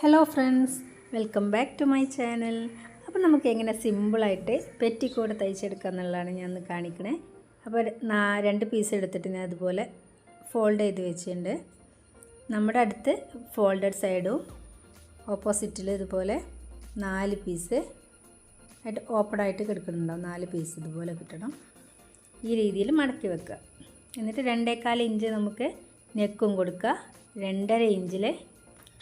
Hello friends, welcome back to my channel. അപ്പോൾ നമുക്ക് എങ്ങനെ സിമ്പിളായിട്ട് പെറ്റിക്കോട്ട് തയ്ച്ചെടുക്കുക എന്നുള്ളതാണ് ഞാൻ ഒന്ന് കാണിക്കണേ. അപ്പോൾ രണ്ട് പീസ് എടുത്തിട്ട് ഞാൻ അതുപോലെ ഫോൾഡ് ചെയ്ത് വെച്ചിട്ടുണ്ട്. നമ്മുടെ അടുത്ത് ഫോൾഡഡ് സൈഡും ഓപ്പോസിറ്റിൽ ഇതുപോലെ 4 പീസ് ആയിട്ട് ഓപ്പണായിട്ട് കിടക്കുന്നുണ്ടാവും. 4 പീസ് ഇതുപോലെ കിട്ടണം. ഈ രീതിയിൽ മടക്കി വെക്കുക. എന്നിട്ട് 2.25 ഇഞ്ച് നമുക്ക് നെക്കും കൊടുക്കുക. 2.5 ഇഞ്ചിൽ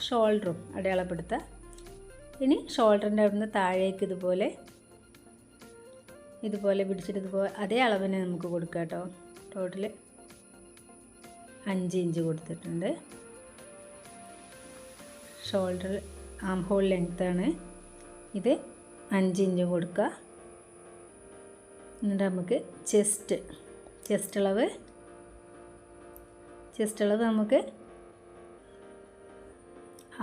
ഷോൾഡറും അടയാളപ്പെടുത്തുക. ഇനി ഷോൾഡറിൻ്റെ അവിടുന്ന് താഴേക്ക് ഇതുപോലെ പിടിച്ചിട്ട് ഇതുപോലെ അതേ അളവിന് നമുക്ക് കൊടുക്കുക കേട്ടോ. ടോട്ടൽ 5 ഇഞ്ച് കൊടുത്തിട്ടുണ്ട്. ഷോൾഡർ ആം ഹോൾ ലെങ്ത്താണ് ഇത്. 5 ഇഞ്ചും കൊടുക്കുക. എന്നിട്ട് നമുക്ക് ചെസ്റ്റ് അളവ് നമുക്ക്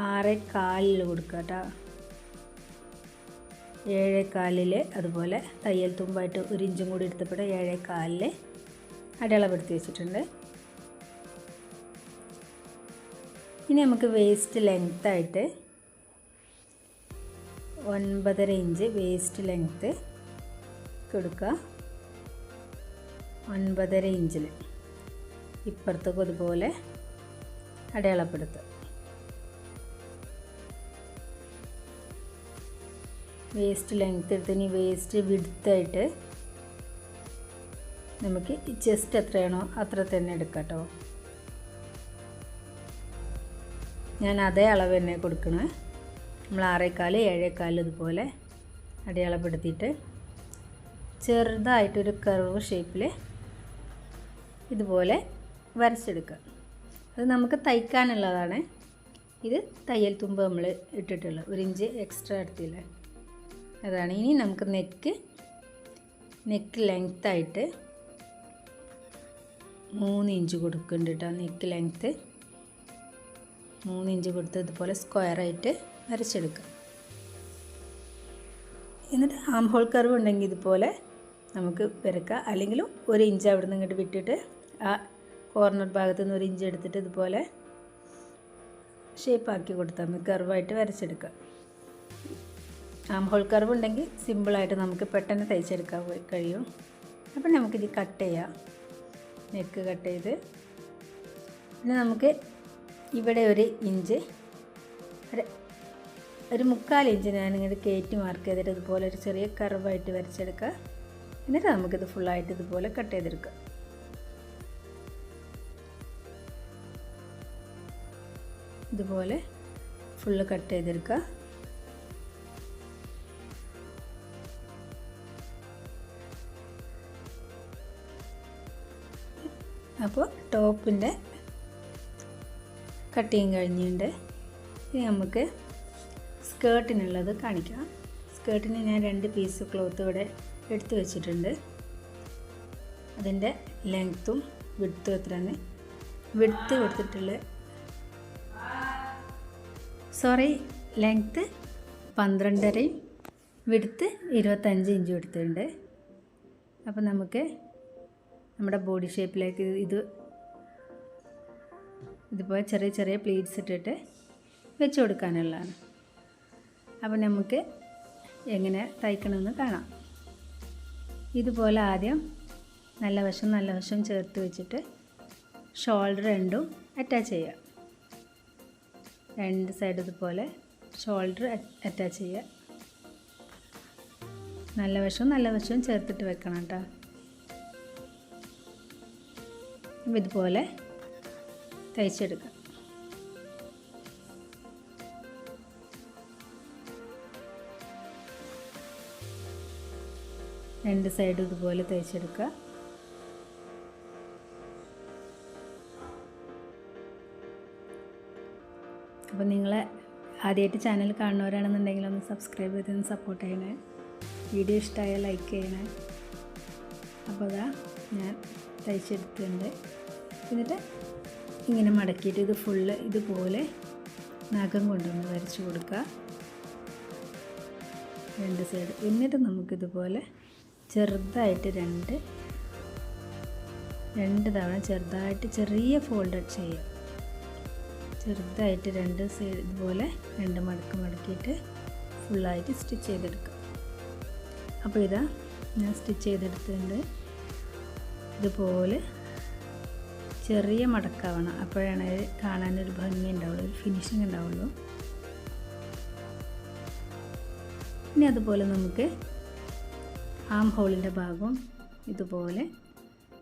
6.25 കൊടുക്കുക കേട്ടോ. 7.25 അതുപോലെ തയ്യൽ തുമ്പായിട്ട് 1 ഇഞ്ചും കൂടി എടുത്തപ്പോൾ 7.25 അടയാളപ്പെടുത്തി വെച്ചിട്ടുണ്ട്. ഇനി നമുക്ക് വേസ്റ്റ് ലെങ്ത്തായിട്ട് 9.5 ഇഞ്ച് വേസ്റ്റ് ലെങ്ത്ത് കൊടുക്കുക. 9.5 ഇഞ്ചിൽ ഇപ്പുറത്തേക്ക് അതുപോലെ അടയാളപ്പെടുത്തുക. വേസ്റ്റ് ലെങ്ത്ത് എടുത്ത് ഇനി വേസ്റ്റ് വിഡ്ത്തായിട്ട് നമുക്ക് ചെസ്റ്റ് എത്രയാണോ അത്ര തന്നെ എടുക്കാം കേട്ടോ. ഞാൻ അതേ അളവ് തന്നെ കൊടുക്കണേ. നമ്മൾ 6.25 7.25 ഇതുപോലെ അടയാളപ്പെടുത്തിയിട്ട് ചെറുതായിട്ടൊരു കർവ് ഷേപ്പിൽ ഇതുപോലെ വരച്ചെടുക്കുക. അത് നമുക്ക് തയ്ക്കാനുള്ളതാണ്. ഇത് തയ്യൽ തുമ്പ് നമ്മൾ ഇട്ടിട്ടുള്ള 1 ഇഞ്ച് എക്സ്ട്രാ എടുത്തില്ലേ, അതാണ്. ഇനി നമുക്ക് നെക്ക് ലെങ്ത്തായിട്ട് 3 ഇഞ്ച് കൊടുക്കുന്നുണ്ട് കേട്ടോ. നെക്ക് ലെങ്ത്ത് 3 ഇഞ്ച് കൊടുത്ത് ഇതുപോലെ സ്ക്വയറായിട്ട് വരച്ചെടുക്കുക. എന്നിട്ട് ആം ഹോൾ കർവ് ഉണ്ടെങ്കിൽ ഇതുപോലെ നമുക്ക് വരക്കുക. അല്ലെങ്കിൽ 1 ഇഞ്ച് അവിടെ നിന്ന് ഇങ്ങോട്ട് വിട്ടിട്ട് ആ കോർണർ ഭാഗത്തു നിന്ന് 1 ഇഞ്ച് എടുത്തിട്ട് ഇതുപോലെ ഷേപ്പാക്കി കൊടുത്താൽ നമുക്ക് കർവായിട്ട് വരച്ചെടുക്കുക. ആം ഹോൾ കർവ് ഉണ്ടെങ്കിൽ സിമ്പിളായിട്ട് നമുക്ക് പെട്ടെന്ന് തയ്ച്ചെടുക്കാൻ കഴിയും. അപ്പം നമുക്കിത് കട്ട് ചെയ്യാം. നെക്ക് കട്ട് ചെയ്ത് പിന്നെ നമുക്ക് ഇവിടെ 1 ഇഞ്ച് ഒരു 3/4 ഇഞ്ച് ഞാനിങ്ങനെ കയറ്റി മാർക്ക് ചെയ്തിട്ട് ഇതുപോലെ ഒരു ചെറിയ കർവായിട്ട് വരച്ചെടുക്കുക. എന്നിട്ട് നമുക്കിത് ഫുള്ളായിട്ട് ഇതുപോലെ കട്ട് ചെയ്തെടുക്കാം. ഇതുപോലെ ഫുള്ള് കട്ട് ചെയ്തെടുക്കുക. അപ്പോൾ ടോപ്പിൻ്റെ കട്ടിങ് കഴിഞ്ഞിട്ടുണ്ട്. ഇനി നമുക്ക് സ്കേർട്ടിനുള്ളത് കാണിക്കാം. സ്കേർട്ടിന് ഞാൻ 2 പീസ് ക്ലോത്ത് ഇവിടെ എടുത്തു വെച്ചിട്ടുണ്ട്. അതിൻ്റെ ലെങ്ത്തും വിഡ്ത്തും എത്രയാണ്? വിഡ്ത്ത് കൊടുത്തിട്ടുള്ള ലെങ്ത്ത് 12.5 വിഡ്ത്ത് 25 ഇഞ്ച് എടുത്തിട്ടുണ്ട്. അപ്പോൾ നമുക്ക് നമ്മുടെ ബോഡി ഷേപ്പിലേക്ക് ഇതുപോലെ ചെറിയ ചെറിയ പ്ലീറ്റ്സ് ഇട്ടിട്ട് വെച്ച് കൊടുക്കാനുള്ളതാണ്. അപ്പോൾ നമുക്ക് എങ്ങനെ തയ്ക്കണമെന്ന് കാണാം. ഇതുപോലെ ആദ്യം നല്ല വശം ചേർത്ത് വെച്ചിട്ട് ഷോൾഡർ രണ്ടും അറ്റാച്ച് ചെയ്യുക. 2 സൈഡ് ഇതുപോലെ ഷോൾഡർ അറ്റാച്ച് ചെയ്യുക. നല്ല വശവും ചേർത്തിട്ട് വെക്കണം കേട്ടോ. ഇതുപോലെ തയ്ച്ചെടുക്കാം. രണ്ട് സൈഡും ഇതുപോലെ തയ്ച്ചെടുക്കുക. അപ്പോൾ നിങ്ങൾ ആദ്യമായിട്ട് ചാനൽ കാണുന്നവരാണെന്നുണ്ടെങ്കിൽ ഒന്ന് സബ്സ്ക്രൈബ് ചെയ്തൊന്ന് സപ്പോർട്ട് ചെയ്യണേ. വീഡിയോ ഇഷ്ടമായാൽ ലൈക്ക് ചെയ്യണേ. അപ്പോൾ അതാ ഞാൻ തയ്ച്ചെടുത്തിട്ടുണ്ട്. എന്നിട്ട് ഇങ്ങനെ മടക്കിയിട്ട് ഇത് ഫുള്ള് ഇതുപോലെ നഖം കൊണ്ടൊന്ന് വരച്ച് കൊടുക്കുക 2 സൈഡ്. എന്നിട്ട് നമുക്കിതുപോലെ ചെറുതായിട്ട് രണ്ട് തവണ ചെറുതായിട്ട് ചെറിയ ഫോൾഡ് ചെയ്യാം. ചെറുതായിട്ട് രണ്ട് സൈഡ് ഇതുപോലെ രണ്ട് മടക്ക് മടക്കിയിട്ട് ഫുള്ളായിട്ട് സ്റ്റിച്ച് ചെയ്തെടുക്കാം. അപ്പോൾ ഇതാ ഞാൻ സ്റ്റിച്ച് ചെയ്തെടുത്തിട്ടുണ്ട്. ഇതുപോലെ ചെറിയ മടക്കാവണം, അപ്പോഴാണ് കാണാനൊരു ഭംഗി ഉണ്ടാവുള്ളൂ, ഒരു ഫിനിഷിങ് ഉണ്ടാവുള്ളൂ. ഇനി അതുപോലെ നമുക്ക് ആം ഹോളിൻ്റെ ഭാഗം ഇതുപോലെ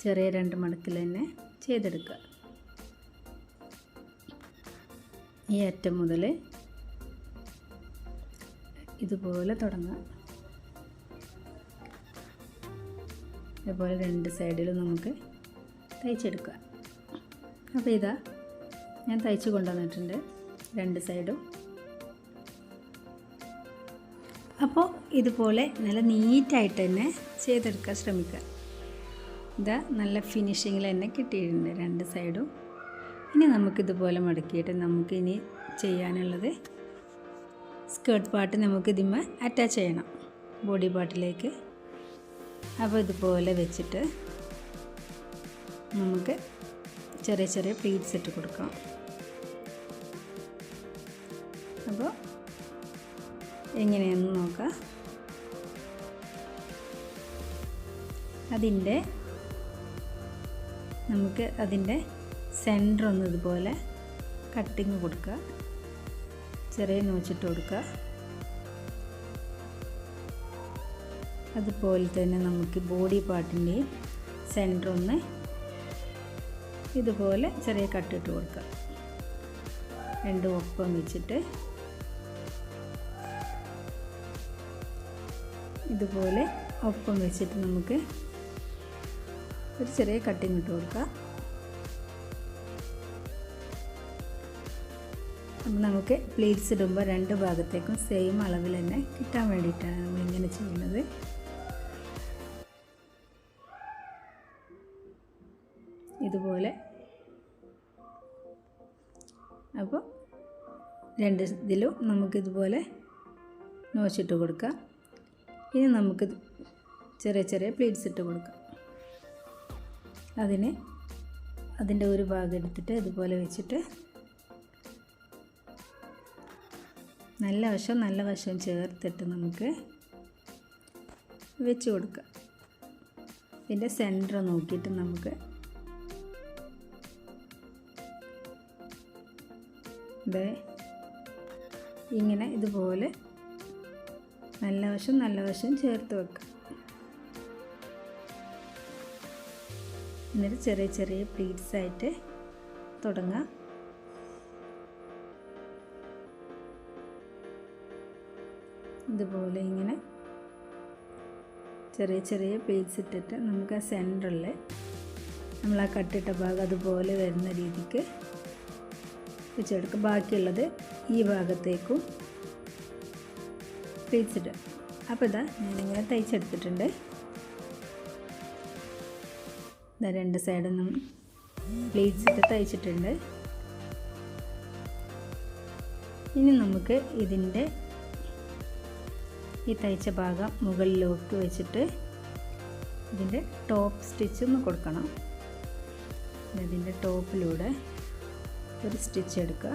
ചെറിയ രണ്ട് മടക്കിൽ തന്നെ ചെയ്തെടുക്കുക. ഈ അറ്റം മുതൽ ഇതുപോലെ തുടങ്ങാം. ഇതുപോലെ രണ്ട് സൈഡിലും നമുക്ക് തയ്ച്ചെടുക്കുക. അപ്പോൾ ഇതാ ഞാൻ തയ്ച്ച് കൊണ്ടുവന്നിട്ടുണ്ട് രണ്ട് സൈഡും. അപ്പോൾ ഇതുപോലെ നല്ല നീറ്റായിട്ട് തന്നെ ചെയ്തെടുക്കാൻ ശ്രമിക്കുക. ഇതാ നല്ല ഫിനിഷിങ്ങിൽ തന്നെ കിട്ടിയിട്ടുണ്ട് രണ്ട് സൈഡും. ഇനി നമുക്കിതുപോലെ മടക്കിയിട്ട് നമുക്കിനി ചെയ്യാനുള്ളത് സ്കേർട്ട് പാർട്ട് നമുക്ക് ഇതിന്മേ അറ്റാച്ച് ചെയ്യണം ബോഡി പാർട്ടിലേക്ക്. അപ്പോൾ ഇതുപോലെ വെച്ചിട്ട് നമുക്ക് ചെറിയ ചെറിയ പ്ലീറ്റ്സ് ഇട്ട് കൊടുക്കാം. അപ്പോൾ എങ്ങനെയാണെന്ന് നോക്കാം. നമുക്ക് അതിൻ്റെ സെൻറ്റർ ഒന്ന് ഇതുപോലെ കട്ടിങ് കൊടുക്കുക, ചെറിയ നോച്ചിട്ട് കൊടുക്കുക. അതുപോലെ തന്നെ നമുക്ക് ബോഡി പാർട്ടിൻ്റെ സെൻറ്റർ ഒന്ന് ഇതുപോലെ ചെറിയ കട്ടിട്ട് കൊടുക്കുക. രണ്ടും ഒപ്പം വെച്ചിട്ട് ഇതുപോലെ ഒപ്പം വെച്ചിട്ട് നമുക്ക് ഒരു ചെറിയ കട്ടിങ് ഇട്ട് കൊടുക്കുക. അപ്പോൾ നമുക്ക് പ്ലീറ്റ്സ് ഇടുമ്പോൾ രണ്ട് ഭാഗത്തേക്കും സെയിം അളവിൽ തന്നെ കിട്ടാൻ വേണ്ടിയിട്ടാണ് നമ്മളിങ്ങനെ ചെയ്യുന്നത്. ഇതുപോലെ അപ്പോൾ രണ്ട് ഇതിലും നമുക്കിതുപോലെ നോച്ചിട്ട് കൊടുക്കാം. ഇനി നമുക്ക് ചെറിയ ചെറിയ പ്ലീറ്റ്സ് ഇട്ട് കൊടുക്കാം. അതിൻ്റെ ഒരു ഭാഗം എടുത്തിട്ട് ഇതുപോലെ വെച്ചിട്ട് നല്ല വശം ചേർത്തിട്ട് നമുക്ക് വെച്ച് കൊടുക്കാം. ഇതിൻ്റെ സെൻറ്റർ നോക്കിയിട്ട് നമുക്ക് ഇങ്ങനെ ഇതുപോലെ നല്ല വശം ചേർത്ത് വെക്കാം. എന്നിട്ട് ചെറിയ ചെറിയ പ്ലീറ്റ്സ് ആയിട്ട് തുടങ്ങാം. ഇതുപോലെ ഇങ്ങനെ ചെറിയ ചെറിയ പ്ലീറ്റ്സ് ഇട്ടിട്ട് നമുക്ക് ആ സെൻറ്ററിൽ നമ്മൾ ആ കട്ടിട്ട ഭാഗം അതുപോലെ വരുന്ന രീതിക്ക് വെച്ചെടുക്കുക. ബാക്കിയുള്ളത് ഈ ഭാഗത്തേക്കും പ്ലീറ്റ്സ് ഇടുക. അപ്പോൾ ഇതാ ഞാനിങ്ങനെ തയ്ച്ചെടുത്തിട്ടുണ്ട്. ഇതാ രണ്ട് സൈഡിൽ നിന്നും പ്ലീറ്റ്സ് ഇട്ട് തയ്ച്ചിട്ടുണ്ട്. ഇനി നമുക്ക് ഇതിൻ്റെ ഈ തയ്ച്ച ഭാഗം മുകളിലേക്ക് വെച്ചിട്ട് ഇതിൻ്റെ ടോപ്പ് സ്റ്റിച്ച് ഒന്ന് കൊടുക്കണം. ഇതിൻ്റെ ടോപ്പിലൂടെ ഒരു സ്റ്റിച്ച് എടുക്കുക.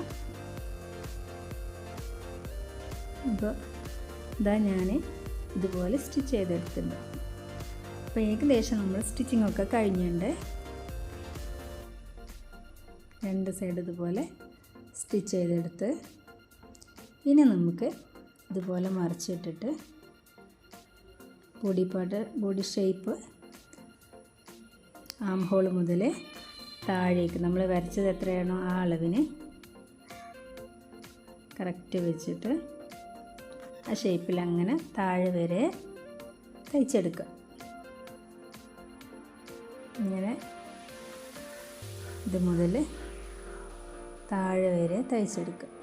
അപ്പോൾ ഇതാ ഞാൻ ഇതുപോലെ സ്റ്റിച്ച് ചെയ്തെടുത്തിട്ടുണ്ട്. അപ്പോൾ ഏകദേശം നമ്മൾ സ്റ്റിച്ചിങ് ഒക്കെ കഴിഞ്ഞിട്ടുണ്ട്. രണ്ട് സൈഡ് ഇതുപോലെ സ്റ്റിച്ച് ചെയ്തെടുത്ത് ഇനി നമുക്ക് ഇതുപോലെ മറിച്ചിട്ടിട്ട് ബോഡി ഷേപ്പ് ആം ഹോൾ മുതൽ താഴേക്ക് നമ്മൾ വരച്ചത് എത്രയാണോ ആ അളവിന് കറക്റ്റ് വെച്ചിട്ട് ആ ഷേപ്പിൽ അങ്ങനെ താഴെ വരെ തയ്ച്ചെടുക്കുക. ഇങ്ങനെ ഇത് മുതൽ താഴെ വരെ തയ്ച്ചെടുക്കുക.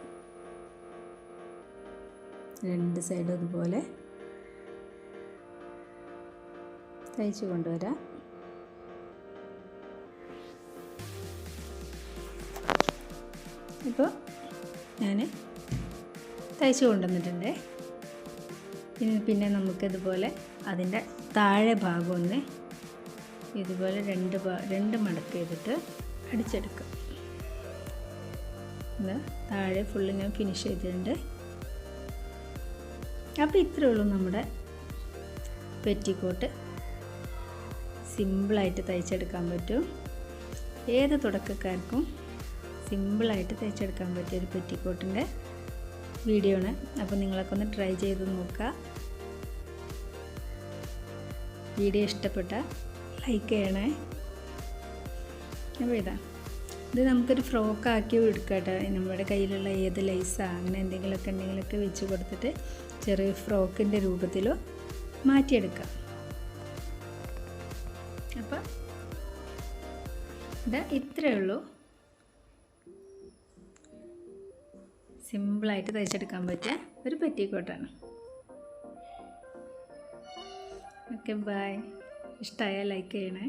രണ്ട് സൈഡും ഇതുപോലെ തയ്ച്ച് കൊണ്ടുവരാം. ഇപ്പോൾ ഞാൻ തയ്ച്ച് കൊണ്ടുവന്നിട്ടുണ്ട്. പിന്നെ നമുക്കിതുപോലെ അതിൻ്റെ താഴെ ഭാഗം ഒന്ന് ഇതുപോലെ രണ്ട് മടക്ക് ചെയ്തിട്ട് അടിച്ചെടുക്കാം. ഇത് താഴെ ഫുള്ള് ഞാൻ ഫിനിഷ് ചെയ്തിട്ടുണ്ട്. അപ്പോൾ ഇത്രയേ ഉള്ളൂ നമ്മുടെ പെറ്റിക്കോട്ട്. സിമ്പിളായിട്ട് തയ്ച്ചെടുക്കാൻ പറ്റും. ഏത് തുടക്കക്കാർക്കും സിമ്പിളായിട്ട് തയ്ച്ചെടുക്കാൻ പറ്റിയ ഒരു പെറ്റിക്കോട്ടിൻ്റെ വീഡിയോ ആണ്. അപ്പോൾ നിങ്ങളൊക്കെ ഒന്ന് ട്രൈ ചെയ്ത് നോക്കുക. വീഡിയോ ഇഷ്ടപ്പെട്ടാൽ ലൈക്ക് ചെയ്യണേ. അപ്പോൾ ഇത് നമുക്കൊരു ഫ്രോക്കാക്കി എടുക്കട്ടെ. നമ്മുടെ കയ്യിലുള്ള ഏത് ലൈസാ അങ്ങനെ എന്തെങ്കിലുമൊക്കെ ഉണ്ടെങ്കിലൊക്കെ വെച്ച് കൊടുത്തിട്ട് ചെറിയ ഫ്രോക്കിൻ്റെ രൂപത്തിലോ മാറ്റിയെടുക്കാം. അപ്പോൾ ഇത്രയേ ഉള്ളൂ. സിമ്പിളായിട്ട് തയ്ച്ചെടുക്കാൻ പറ്റിയ ഒരു പെറ്റിക്കോട്ടാണ്. Okay, bye. ഇഷ്ടമായാൽ ലൈക്ക് ചെയ്യണേ.